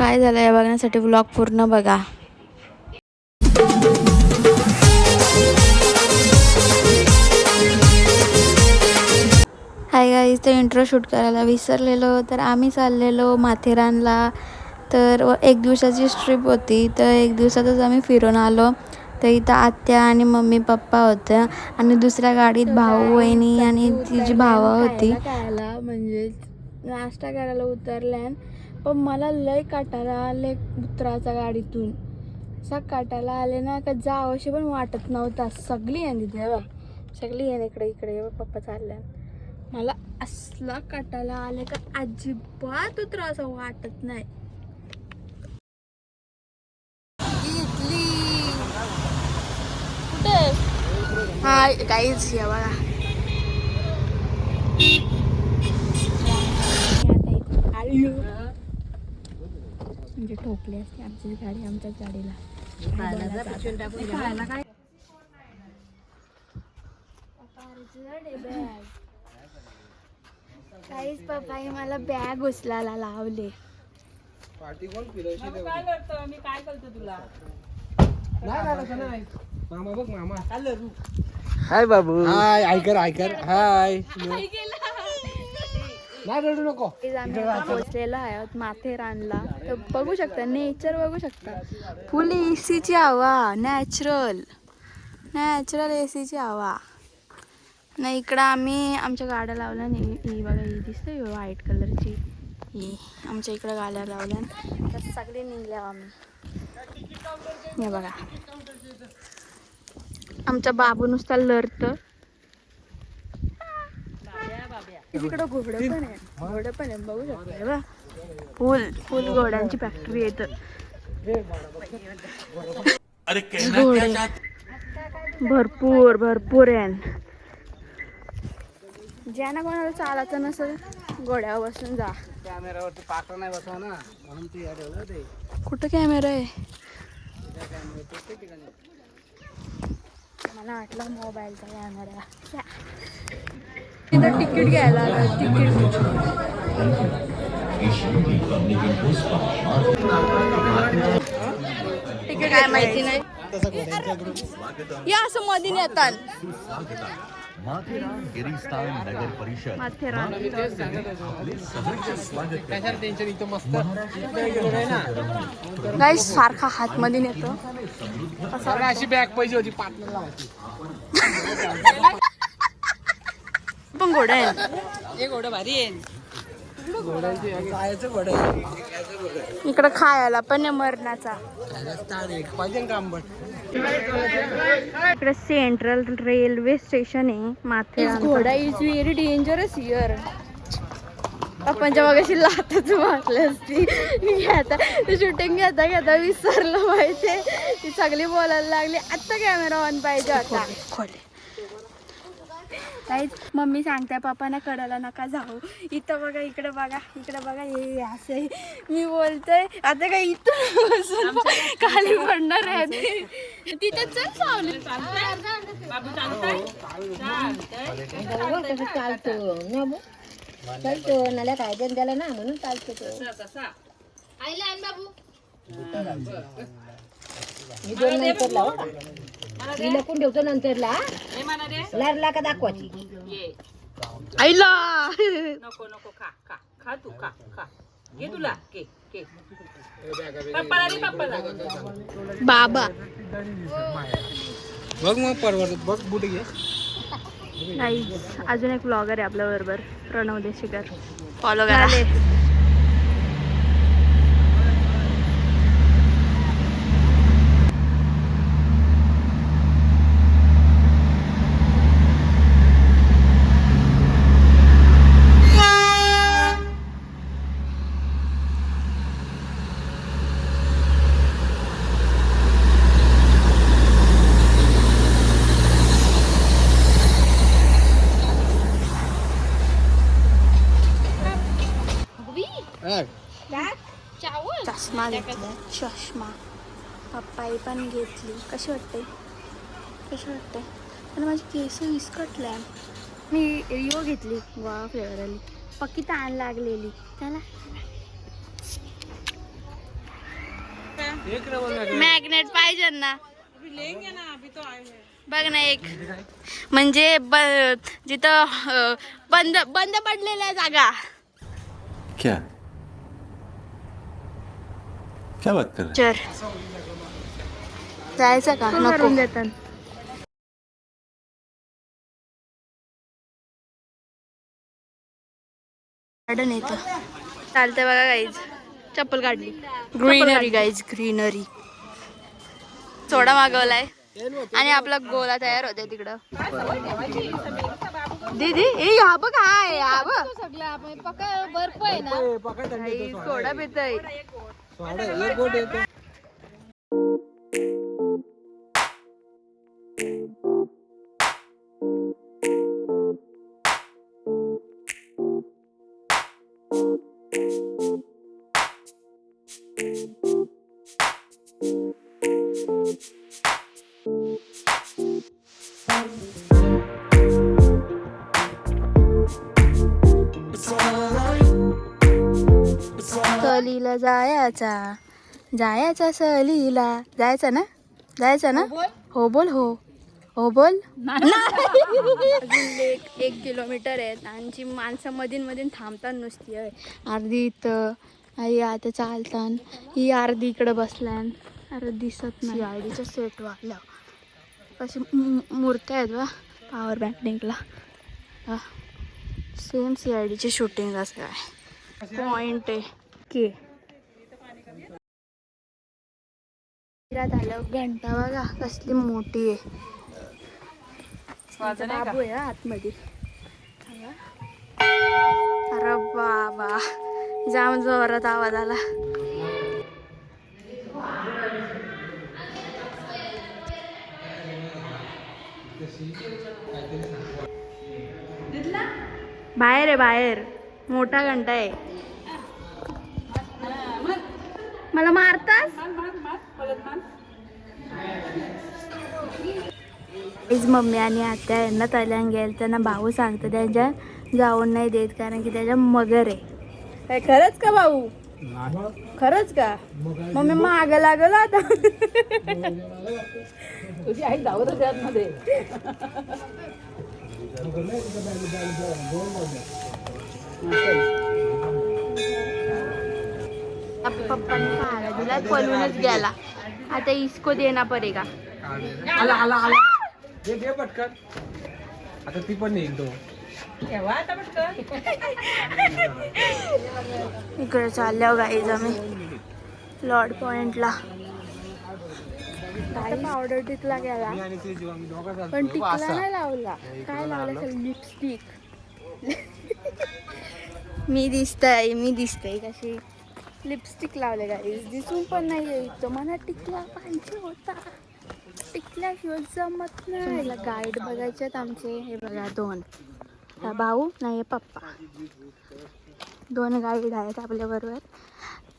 काय झालं या बघण्यासाठी व्लॉग पूर्ण बघा. हाय गाईज, तर इंट्रो शूट करायला विसरलेलो. तर आम्ही चाललेलो माथेरानला. तर एक दिवसाची ट्रिप होती, तर एक दिवसातच आम्ही फिरून आलो. तर इथं आत्या आणि मम्मी पप्पा होत्या आणि दुसऱ्या गाडीत भाऊ वहिनी आणि तिची भावा होती. म्हणजे नाश्ता करायला उतरल्यान पण मला लय काटायला आले उतराचा गाडीतून. असा काटायला आले ना का जावशी पण वाटत नव्हता. सगळी येणे तेव्हा सगळी येणे इकडे पप्पा चालल्या. मला असला काटायला आले का अजिबात उतरा असं वाटत नाही. कुठे हाय गाईज या बघा. म्हणजे ठोकली असते आमची गाडी आमच्याच गाडीला. काहीच पप्पाही मला बॅग उचलायला लावले. पार्टी कोण फिरवशी काय करतो मी काय करतो तुला नाही मामा बघ मामा हाय बाबू हाय ऐकर हाय नाही रडू नको. पोहोचलेलो आहोत माथेरानला. तर बघू शकता नेचर बघू शकता. फुल एसीची हवा. नॅचरल एसीची हवा. नाही इकडं आम्ही आमच्या गाड्या लावल्या नाही. ही बघा ही दिसते व्हाईट कलरची. ही आमच्या इकडं गाड्या लावल्या तर सगळे निघल्या आम्ही. हे बघा आमचा बाबू नुसता लढत. तिकडं घोडं पण आहे बघू शकता बघा. फुल घोड्यांची फॅक्टरी येत. घोडे भरपूर आहे. ज्यांना कोणाला चालायचं नसेल घोड्यावर बसून जा. कॅमेरावरती पाकळ नाही बसवा ना म्हणून ते ठेवलं ते. कुठं कॅमेरा आहे? मला वाटलं मोबाईलचा कॅमेरा. तिथं तिकीट घ्यायला आलं. तिकीट काय माहिती नाही. या असं मधीन येतात. माथेरान गिरिस्थान नगर परिषद माथेरान गाईस सारखा हात मध्ये येतो. अशी बॅग पाहिजे होती पार्टनरला होती. पण घोडा आहे. हे घोडं भारी आहे. घोड्याचं घोडं इकडं खायला पण आहे मरणाचा. पाहिजे का आंबट. इकडे सेंट्रल रेल्वे स्टेशन आहे माथेरान. घोडा इज व्हेरी डेंजरस हिअर. आपण जेव्हा कशी लातच वाटली असती. आता शूटिंग घेता विसरलं माहितीये. ती सगळी बोलायला लागली आता कॅमेरा ऑन पाहिजे होता. काहीच मम्मी सांगते पप्पांना कडाला नका जाऊ. इथं बघा इकडे बघा हे असं आहे. मी बोलतोय आता काय इथं खाली पडणार आहे. तिथे चल सावली चालतो नाल्या काय त्याला ना म्हणून चालतो तो. आईला आण बाबू. मी दोन नंतर लाव. मी लपून ठेवतो नंतरला. लारला का दाखवायची. आईला नको खा तू खा घे तुला के पप्पाला बाबा बघ मग परवडत बघ बुट घे. अजून एक ब्लॉगर आहे आपल्या बरोबर प्रणव देशकर. फॉलो करा. चष्मा घेतला. चष्मा पप्पाई पण घेतली. कशी वाटते पण माझी केस विस्कटल्या. मी रिओ घेतली गोवा फ्लेवर आली. पक्की ताण लागलेली त्याला. मॅग्नेट पाहिजे ना, बघ ना एक, म्हणजे जिथं बंद बंद पडलेल्या जागा. क्या क्या बात कर रहे चर जायचं का नको. गार्डन येतं चालतंय बघा गाईज. चप्पल काढली. Greenery guys, greenery. सोडा मागवलाय आणि आपला गोला तयार होते तिकडं. दीदी हा बघ, हाय हा बघ बर्फ आहे ना. सोडा पितय. सहलीला जायचा सहलीला जायचं ना, जायचं ना. हो बोल, हो बोल. अजून 1 किलोमीटर आहेत आणि माणसं मधीन थांबतात नुसती. अर्धी इथं आई आता चालतान, ही अर्धी इकडं बसल्यान, अरे दिसत नाही. आयडीच्या सेट वाल्या कशी मूर्त्या आहेत बा पॉवर बँकिंगला. सेम CIDचे शूटिंग असं आहे. पॉइंट आहे के आलं. घंटा बघा कसली मोठी आहे. बाबू आहे आतमध्ये. अरे बाबा जाम जोरात आवाज आला. बाहेर आहे, बाहेर मोठा घंटा आहे. मला मारतास. मम्मी आणि आत्या यांना तल्यान गेल त्यांना भाऊ सांगतो त्यांच्या जाऊन नाही देत कारण की त्याच्या मगर आहे. काय खरंच का भाऊ? खरंच का? मम्मी माग लागल आता. तुझी आई धावत त्यात मध्ये. पप्पांनी खायला दिला, पळूनच गेला. आता इसको देना पडेगा. आला दे पटकन. आता ती पण येईल तो. इकडे चालल्या गाईज आम्ही लॉर्ड पॉइंटला. पावडर टिकला गेला पण टिकला नाही लावला. काय लावलं? लिपस्टिक. मी दिसतंय कशी लिपस्टिक लावले गाईज. दिसून पण नाही येत. मला टिकला पाहिजे होता. टिकल्याशिवाय जमत नाही. गाईड बघायचे आमचे. हे बघा 2 भाऊ नाही पप्पा, 2 गाईड आहेत आपल्या बरोबर.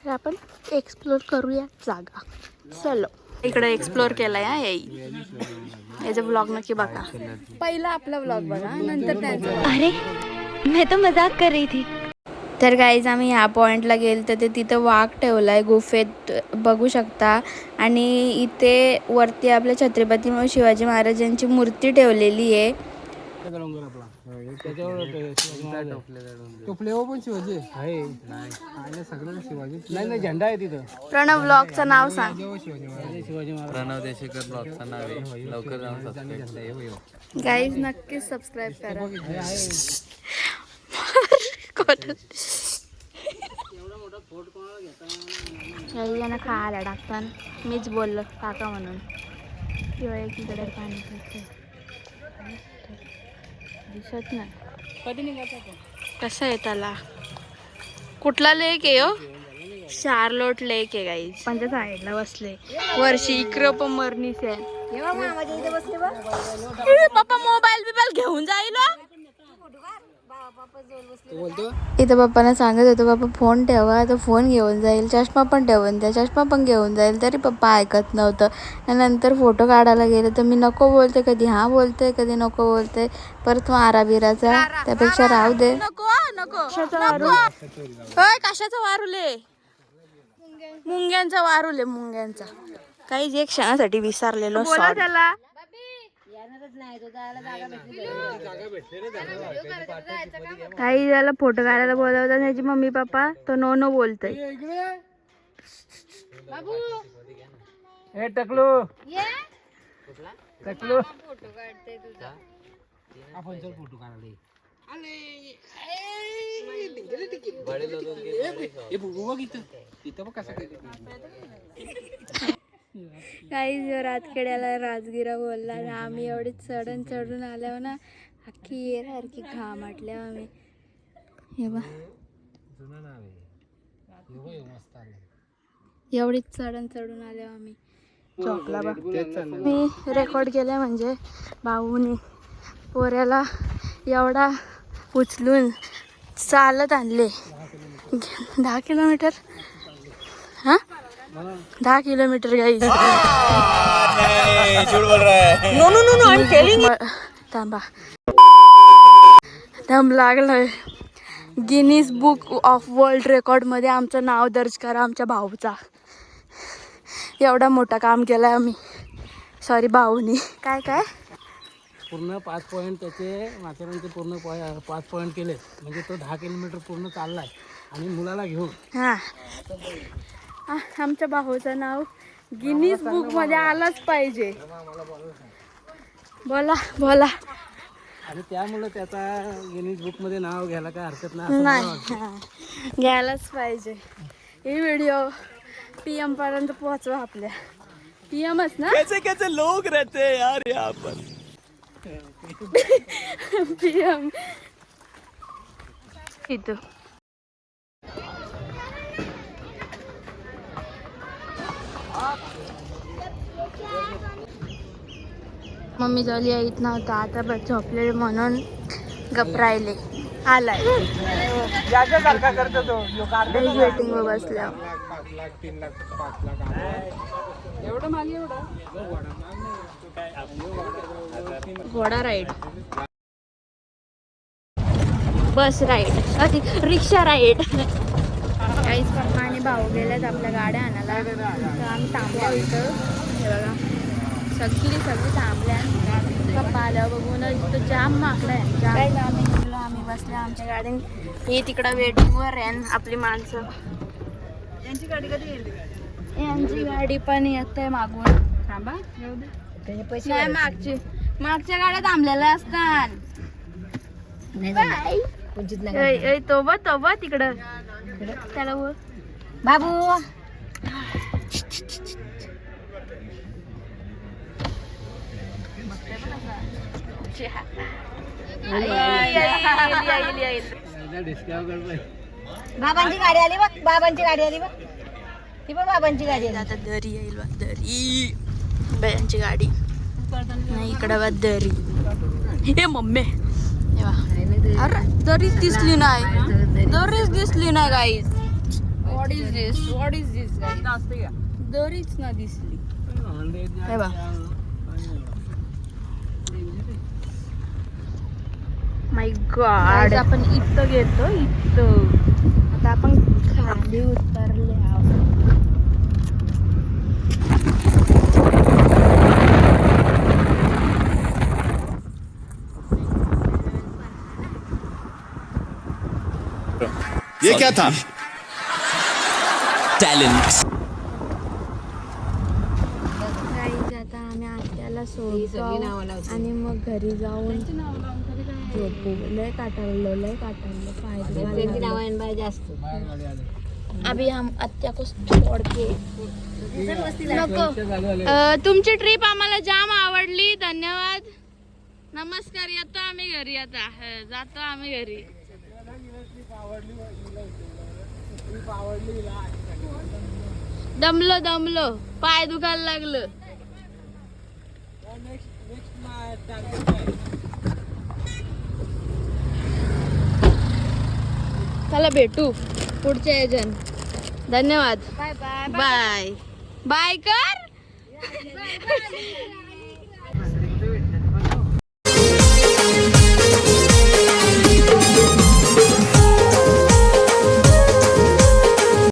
तर आपण एक्सप्लोर करूया जागा. चलो इकडे एक्सप्लोर केलाय हा याचा ब्लॉग नक्की बघा. पहिला आपला ब्लॉग बघा नंतर त्यांचा. अरे मैं तो मजाक कर रही थी. तर गाईज आम्ही ह्या पॉईंटला गेलो तर ते तिथं वाघ ठेवलाय गुफेत बघू शकता. आणि इथे वरती आपल्या छत्रपती शिवाजी महाराजांची मूर्ती ठेवलेली आहे. पण शिवाजी आहे सगळं शिवाजी. नाही झेंडा आहे तिथं. प्रणव ब्लॉगचं नाव सांग. प्रणव देशेकर ब्लॉगचं नाव आहे. लवकर जाऊन सबस्क्राईब. गाईज नक्कीच सबस्क्राईब करा. यांना खायला टाकतात. मीच बोललो टाका म्हणून. किंवा एकीकडे पाणी दिसत नाही. कधी निघायचं कसं आहे त्याला? कुठला लेक आहे हो? शार्लोट लेक आहे गाईज. पण त्या साईडला बसले. वर्षी इकडं पण मरणीस आहे. पप्पा मोबाईल घेऊन जाईल. इथं पप्पांना सांगत होतो पप्पा फोन ठेवा, तर फोन घेऊन जाईल. चष्मा पण ठेवून द्या, चष्मा पण घेऊन जाईल. तरी पप्पा ऐकत नव्हतं. नंतर फोटो काढायला गेलं तर मी नको बोलते, कधी हा बोलते कधी नको बोलते. परत मारा बिराचा. त्यापेक्षा राहू दे. नको कशाचा वारू? होय कशाचा वारूले? मुंग्या मुंग्यांचा वारूले मुंग्यांचा काही एक क्षणासाठी विसरलेलो त्याला काही त्याला फोटो काढायला बोलवतात त्याची मम्मी पप्पा तो नो नो बोलतोय. ए टकलू टकलू फोटो काढते तुझा आपण चल फोटो काढायला. काही राजखेड्याला राजगिरा बोलला आणि आम्ही एवढी चढून आल्यावर ना अख्खी येरासारखी घाम आटल्या आम्ही. हे बा एवढीच चढून आल्यावर आम्ही चॉकला बा. मी रेकॉर्ड केलं म्हणजे भाऊनी पोऱ्याला एवढा उचलून चालत आणले 10 किलोमीटर. हा 10 किलोमीटर गाई. थांबा दम लागलाय. Guinness book of world record मध्ये आमचं नाव दर्ज करा आमच्या भाऊचा. एवढा मोठा काम केलाय आम्ही. सॉरी भाऊनी. काय काय पूर्ण 5 पॉईंट त्याचे माथेरानचे पूर्ण 5 पॉईंट केले म्हणजे तो 10 किलोमीटर पूर्ण चाललाय आणि मुलाला घेऊन. हा आमच्या भाऊचं नाव गिनीज बुक मध्ये आलाच पाहिजे. बोला बोला. आणि त्यामुळे त्याचा गिनीज बुक मध्ये नाव घ्यायला काय हरकत नाही. घ्यायलाच पाहिजे. ही व्हिडिओ PM पर्यंत पोहोचवा. आपल्या PMच ना. कैसे लोग रहते यार यहाँ पर. PM इथं मम्मी झाली येत नव्हता आता बस झोपलेले म्हणून गपरायले. आलाय वेटिंग वर बसल्या. घोडा राईड बस राईड रिक्षा राईड. काहीच पप्पा आणि भाऊ गेल्यात आपल्या गाड्या आणायला तर आम्ही थांबल्या इथं. हे बघा सगळी थांबल्या. पप्पा आल्यावर बघून इथं जाम माकडं आहे. जाम आम्ही बसल्या आमच्या गाडी. हे तिकडं वेटिंगवर आहे आपली माणसं. यांची गाडी कधी येईल. यांची गाडी पण येत आहे मागून. थांबा नाही मागच्या गाड्या थांबलेल्या असतात. तो बघ तिकडं त्याला बाबू. बाबांची गाडी आली बघ. बाबांची गाडी आली बघ. ती पण बाबांची गाडी आली. आता दरी येईल बघ. दरी बायांची गाडी नाही इकडं बघ दरी. हे मम्मी अरे दरीच दिसली नाही. दरीच दिसली नाही guys. What is this guys. दरीच ना दिसली. हे बघ माय गॉड. आपण इथं घेतो इथं. आता आपण खाली उतरले आहोत. ये क्या था टैलेंट. आता आम्ही आत्याला सोडतो आणि मग घरी जाऊन झोपू. लय काटाळलं पाय जास्त. अभी हम आत्या को छोड़ के नको. तुमची ट्रिप आम्हाला जाम आवडली. धन्यवाद. नमस्कार. येतो आम्ही घरी. आता जातो आम्ही घरी. दमलो पाय दुखायला लागलं. चला भेटू पुढच्या याजन. धन्यवाद. बाय बाय बाय कर.